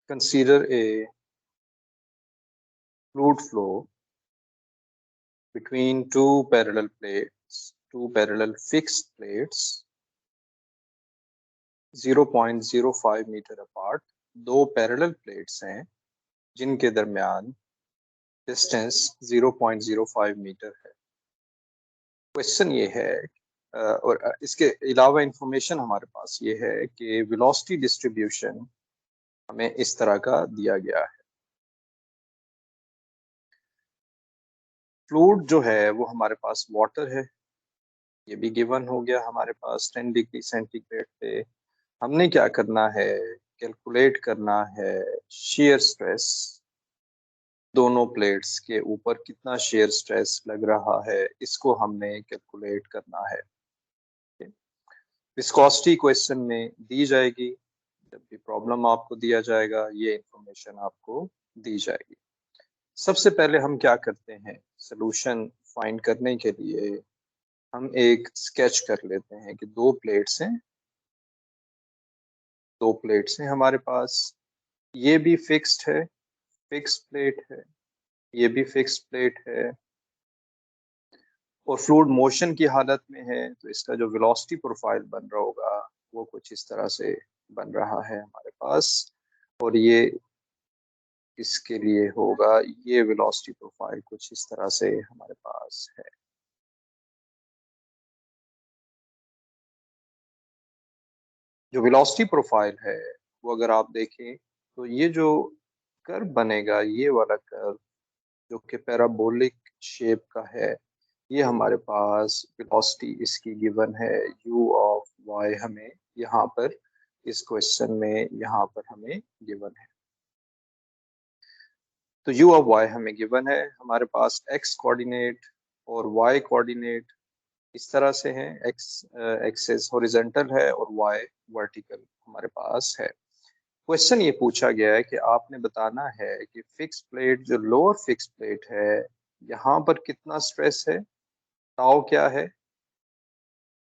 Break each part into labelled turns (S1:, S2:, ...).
S1: Consider a fluid flow between two parallel fixed plates 0.05 metre apart. दो parallel plates हैं जिनके दरमियान distance 0.05 metre है। क्वेश्चन ये है और इसके अलावा इंफॉर्मेशन हमारे पास ये है कि वेलोसिटी डिस्ट्रीब्यूशन हमें इस तरह का दिया गया है। फ्लूइड जो है वो हमारे पास वाटर है, ये भी गिवन हो गया हमारे पास 10 डिग्री सेंटीग्रेड पे। हमने क्या करना है, कैलकुलेट करना है शेयर स्ट्रेस, दोनों प्लेट्स के ऊपर कितना शेयर स्ट्रेस लग रहा है इसको हमने कैलकुलेट करना है। विस्कोसिटी क्वेश्चन में दी जाएगी, जब भी प्रॉब्लम आपको दिया जाएगा ये इंफॉर्मेशन आपको दी जाएगी। सबसे पहले हम क्या करते हैं, सॉल्यूशन फाइंड करने के लिए हम एक स्केच कर लेते हैं कि दो प्लेट्स हैं हमारे पास। ये भी फिक्स्ड है, फिक्स प्लेट है, ये भी फिक्स प्लेट है और फ्लूइड मोशन की हालत में है, तो इसका जो वेलोसिटी प्रोफाइल बन रहा होगा वो कुछ इस तरह से बन रहा है हमारे पास। और ये इसके लिए होगा, ये वेलोसिटी प्रोफाइल कुछ इस तरह से हमारे पास है। जो वेलोसिटी प्रोफाइल है वो अगर आप देखें तो ये जो कर्व बनेगा, ये वाला कर्व जो कि पैराबोलिक शेप का है, ये हमारे पास वेलोसिटी इसकी गिवन है u ऑफ y, हमें यहाँ पर इस क्वेश्चन में यहाँ पर हमें गिवन है। तो u ऑफ y हमें गिवन है, हमारे पास x कोऑर्डिनेट और y कोऑर्डिनेट इस तरह से हैं, एक्सेस हॉरिजॉन्टल है और y वर्टिकल हमारे पास है। क्वेश्चन ये पूछा गया है कि आपने बताना है कि फिक्स प्लेट, जो लोअर फिक्स प्लेट है, यहाँ पर कितना स्ट्रेस है, टाउ क्या है,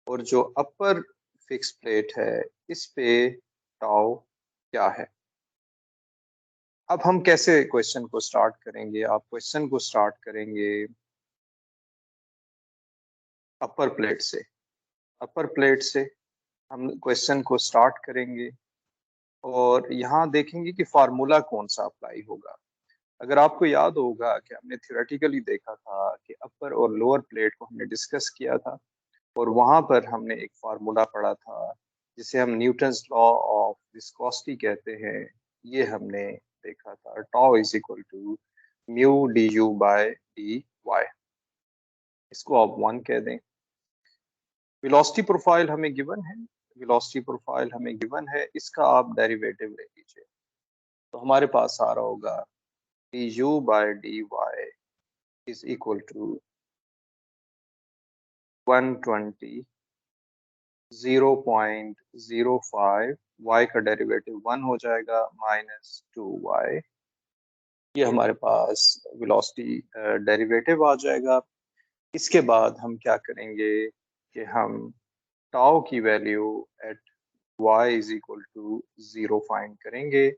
S1: और जो अपर फिक्स प्लेट है इस पे टाउ क्या है। अब हम कैसे क्वेश्चन को स्टार्ट करेंगे, आप क्वेश्चन को स्टार्ट करेंगे अपर प्लेट से। अपर प्लेट से हम क्वेश्चन को स्टार्ट करेंगे और यहाँ देखेंगे कि फार्मूला कौन सा अप्लाई होगा। अगर आपको याद होगा कि हमने थियोरेटिकली देखा था कि अपर और लोअर प्लेट को हमने डिस्कस किया था और वहां पर हमने एक फार्मूला पढ़ा था जिसे हम न्यूटन्स लॉ ऑफ विस्कोसिटी कहते हैं। ये हमने देखा था, tau is equal to mu D U by D Y, इसको आप 1 कह दें। वेलोसिटी प्रोफाइल हमें गिवन है, वेलोसिटी प्रोफाइल हमें गिवन है, इसका आप डेरिवेटिव ले लीजिए तो हमारे पास आ रहा होगा D U by D Y is equal to 120 0.05, y का डेरिवेटिव 1 हो जाएगा माइनस 2y। ये हमारे पास वेलोसिटी डेरिवेटिव आ जाएगा। इसके बाद हम क्या करेंगे कि हम टाउ की value at y is equal to 0 find करेंगे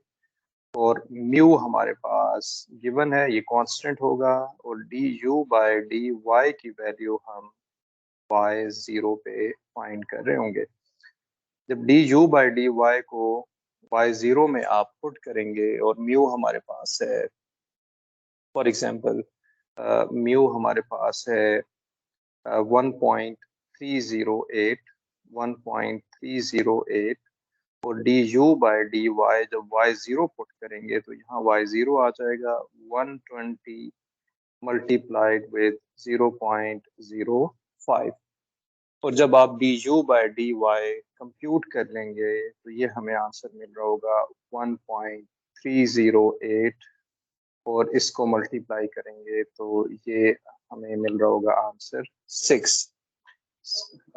S1: और म्यू हमारे पास गिवन है, ये कांस्टेंट होगा और D U by D Y की वैल्यू हम y 0 पे फाइंड कर रहे होंगे। जब D U by D Y को y0 में आप पुट करेंगे और म्यू हमारे पास है, फॉर एग्जांपल म्यू हमारे पास है 1.308 और D U by D Y जब y0 पुट करेंगे तो यहाँ y0 आ जाएगा 120 मल्टीप्लाइड विद 0.05। और जब आप D U by D Y compute कर लेंगे तो ये हमें आंसर मिल रहा होगा 1.308 और इसको मल्टीप्लाई करेंगे तो ये हमें मिल रहा होगा आंसर 6।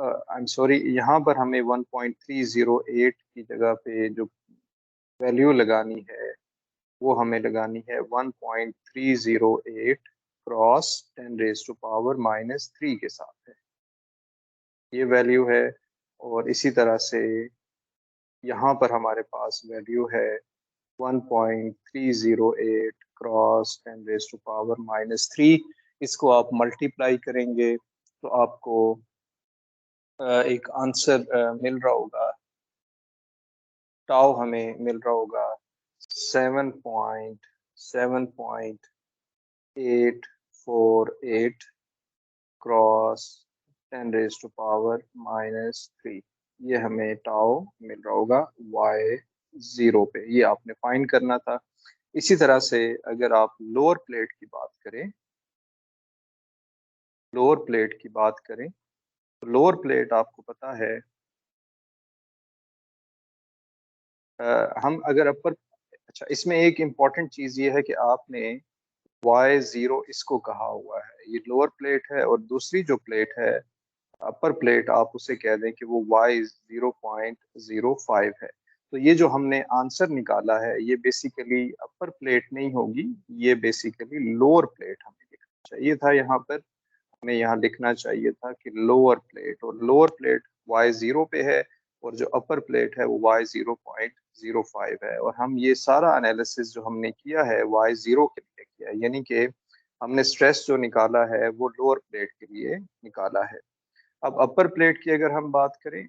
S1: आई एम सॉरी, यहाँ पर हमें 1.308 की जगह पे जो वैल्यू लगानी है वो हमें लगानी है 1.308 क्रॉस 10 रेज टू पावर -3 के साथ है, ये वैल्यू है। और इसी तरह से यहाँ पर हमारे पास वैल्यू है 1.308 क्रॉस 10⁻⁻³ इसको आप मल्टीप्लाई करेंगे तो आपको एक आंसर मिल रहा होगा, टाउ हमें मिल रहा होगा 7.848 क्रॉस 10⁻⁻³ ये हमें टाउ मिल रहा होगा y0 पे। ये आपने फाइंड करना था। इसी तरह से अगर आप लोअर प्लेट की बात करें, तो लोअर प्लेट आपको पता है हम अगर अपर, अच्छा इसमें एक इम्पॉर्टेंट चीज ये है कि आपने y0 इसको कहा हुआ है, ये लोअर प्लेट है, और दूसरी जो प्लेट है अपर प्लेट आप उसे कह दें कि वो y0.05 है। तो ये जो हमने आंसर निकाला है ये बेसिकली अपर प्लेट नहीं होगी, ये बेसिकली लोअर प्लेट हमें लिखना चाहिए था। यहाँ पर हमें यहाँ लिखना चाहिए था कि लोअर प्लेट, और लोअर प्लेट y0 पे है और जो अपर प्लेट है वो y0.05 है। और हम ये सारा एनालिसिस जो हमने किया है y0 के लिए किया है, यानी कि हमने स्ट्रेस जो निकाला है वो लोअर प्लेट के लिए निकाला है। अब अपर प्लेट की अगर हम बात करें,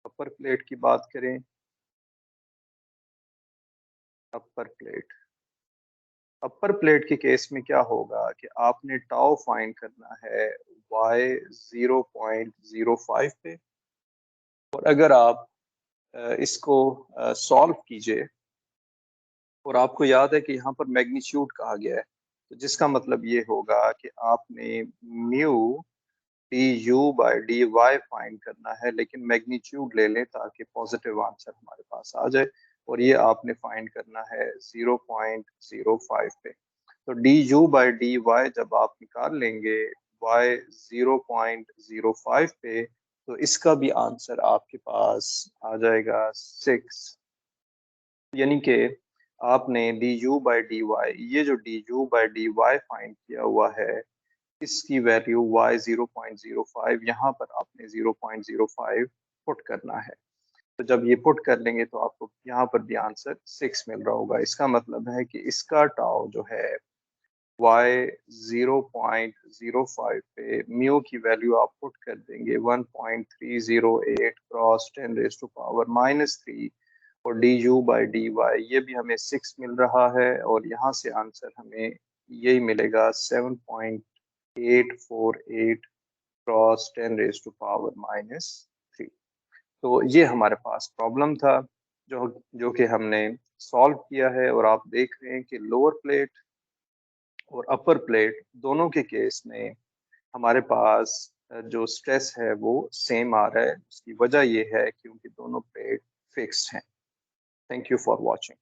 S1: अपर प्लेट की बात करें, अपर प्लेट, अपर प्लेट के केस में क्या होगा कि आपने टाउ फाइंड करना है y0.05 पे, और अगर आप इसको सॉल्व कीजिए, और आपको याद है कि यहाँ पर मैग्नीट्यूड कहा गया है, तो जिसका मतलब ये होगा कि आपने म्यू du/dy फाइंड करना है, लेकिन मैग्नीट्यूड ले लें ताकि पॉजिटिव आंसर हमारे पास आ जाए, और ये आपने फाइंड करना है 0.05 पे। तो du/dy जब आप निकाल लेंगे y 0.05 पे, तो इसका भी आंसर आपके पास आ जाएगा 6, यानी कि आपने du/dy, ये जो du/dy फाइंड किया हुआ है इसकी वैल्यू y0.05, यहाँ पर आपने 0.05 पुट करना है। तो जब ये पुट कर लेंगे तो आपको यहाँ पर भी आंसर 6 मिल रहा होगा। इसका मतलब है कि इसका टाउ जो है y0.05 पे म्यू की वैल्यू आप पुट कर देंगे 1.308 क्रॉस 10⁻³ और du/dy ये भी हमें 6 मिल रहा है, और यहाँ से आंसर हमें यही मिलेगा 7.848 क्रॉस 10⁻⁻³ तो ये हमारे पास प्रॉब्लम था जो जो कि हमने सॉल्व किया है। और आप देख रहे हैं कि लोअर प्लेट और अपर प्लेट दोनों के केस में हमारे पास जो स्ट्रेस है वो सेम आ रहा है। उसकी वजह ये है क्योंकि दोनों प्लेट फिक्स्ड हैं। Thank you for watching.